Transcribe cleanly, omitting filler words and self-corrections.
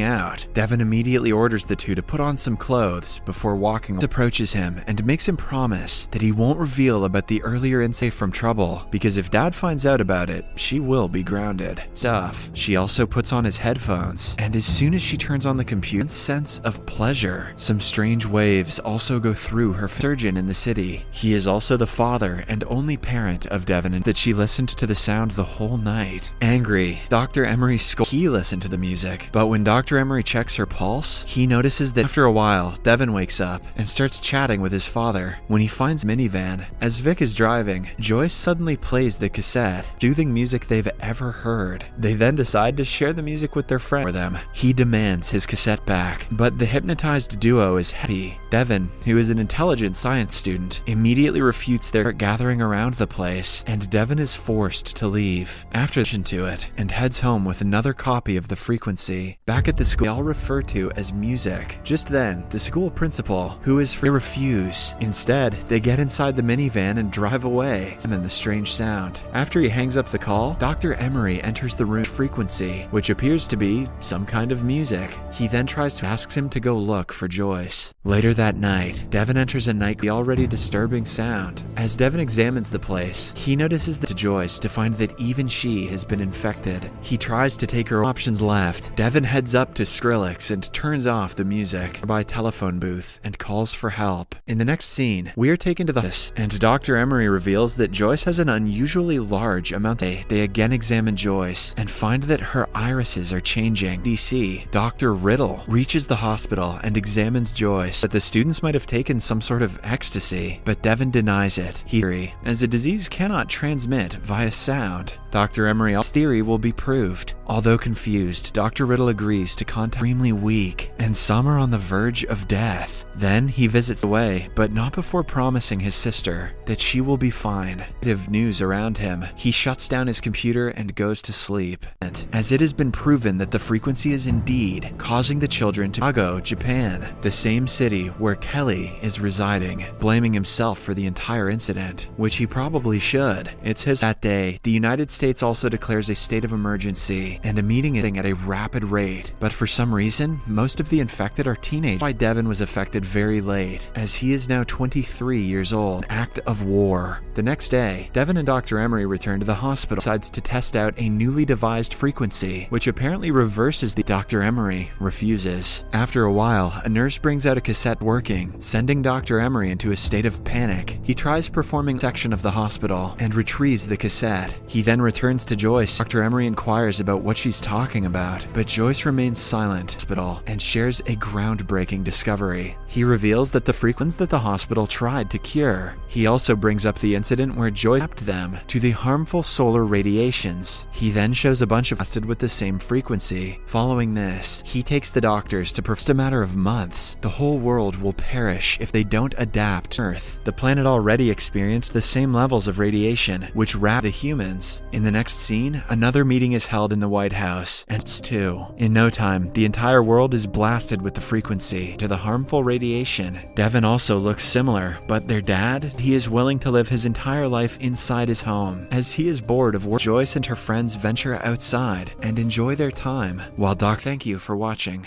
out. Devin immediately orders the two to put on some clothes before walking. Approaches him and makes him promise that he won't reveal about the earlier insight from trouble, because if Dad finds out about it, she will be grounded. She also puts on his headphones, and as soon as she turns on the computer, sense of pleasure. Some strange waves also go through her surgeon in the city. He is also the father and only parent of Devin, and that she listened to the sound the whole night. Angry, Dr. Emery scolds. He listened to the music, but when Dr. Emery checks her pulse, he notices that after a while, Devin wakes up and starts chatting with his father. When he finds minivan, as Vic is driving, Joyce suddenly plays the cassette, soothing music they've ever heard. They then decide to share the music with their friend for them. He demands his cassette back, but the hypnotized duo is happy. Devin, who is an intelligent science student, immediately refutes their gathering around the place, and Devin is forced to leave after listening to it and heads home with another copy of the frequency. Back at the school, they all refer to as music. Just then, the school principal, who is free, refuse. Instead, they get inside the minivan and drive away, and the strange sound. After he hangs up the call, Dr. Emery enters the room frequency, which appears to be some kind of music. He then tries to ask him to go look for Joyce. Later that night, Devin enters a night the already disturbing sound. As Devin examines the place, he notices that to Joyce to find that even she has been infected. He tries to take her options left. Devin heads up to Skrillex and turns off the music by telephone booth and calls for help. In the next scene, we are taken to the hospital, and Dr. Emery reveals that Joyce has an unusually large amount. They again examine Joyce and find that her irises are changing. DC, Dr. Riddle reaches the hospital and examines Joyce, that the students might have taken some sort of ecstasy, but Devin denies it. As a disease cannot transmit via sound. Dr. Emery's theory will be proved. Although confused, Dr. Riddle agrees to contact extremely weak, and some are on the verge of death. Then he visits away, but not before promising his sister that she will be fine. News around him, he shuts down his computer and goes to sleep. As it has been proven that the frequency is indeed causing the children to Chicago, Japan, the same city where Kelly is residing, blaming himself for the entire incident, which he probably should. It's his. That day, the United States also declares a state of emergency and a meeting at a rapid rate, but for some reason, most of the infected are teenagers. Why Devin was affected very late, as he is now 23 years old. Act of war. The next day, Devin and Dr. Emery return to the hospital, decides to test out a newly devised frequency, which apparently reverses the. Dr. Emery refuses. After a while, a nurse brings out a cassette working, sending Dr. Emery into a state of panic. He tries performing a section of the hospital and retrieves the cassette. He then returns to Joyce. Dr. Emery inquires about what she's talking about, but Joyce remains silent and shares a groundbreaking discovery. He reveals that the frequencies that the hospital tried to cure. He also brings up the incident where Joyce tapped them to the harmful solar radiations. He then shows a bunch of tested with the same frequency. Following this, he takes the doctors to just a matter of months. The whole world will perish if they don't adapt to Earth. The planet already experienced the same levels of radiation, which ravaged the humans. In the next scene, another meeting is held in the White House, and it's two. In no time, the entire world is blasted with the frequency to the harmful radiation. Devin also looks similar, but their dad, he is willing to live his entire life inside his home, as he is bored of work. Joyce and her friends venture outside and enjoy their time, while thank you for watching.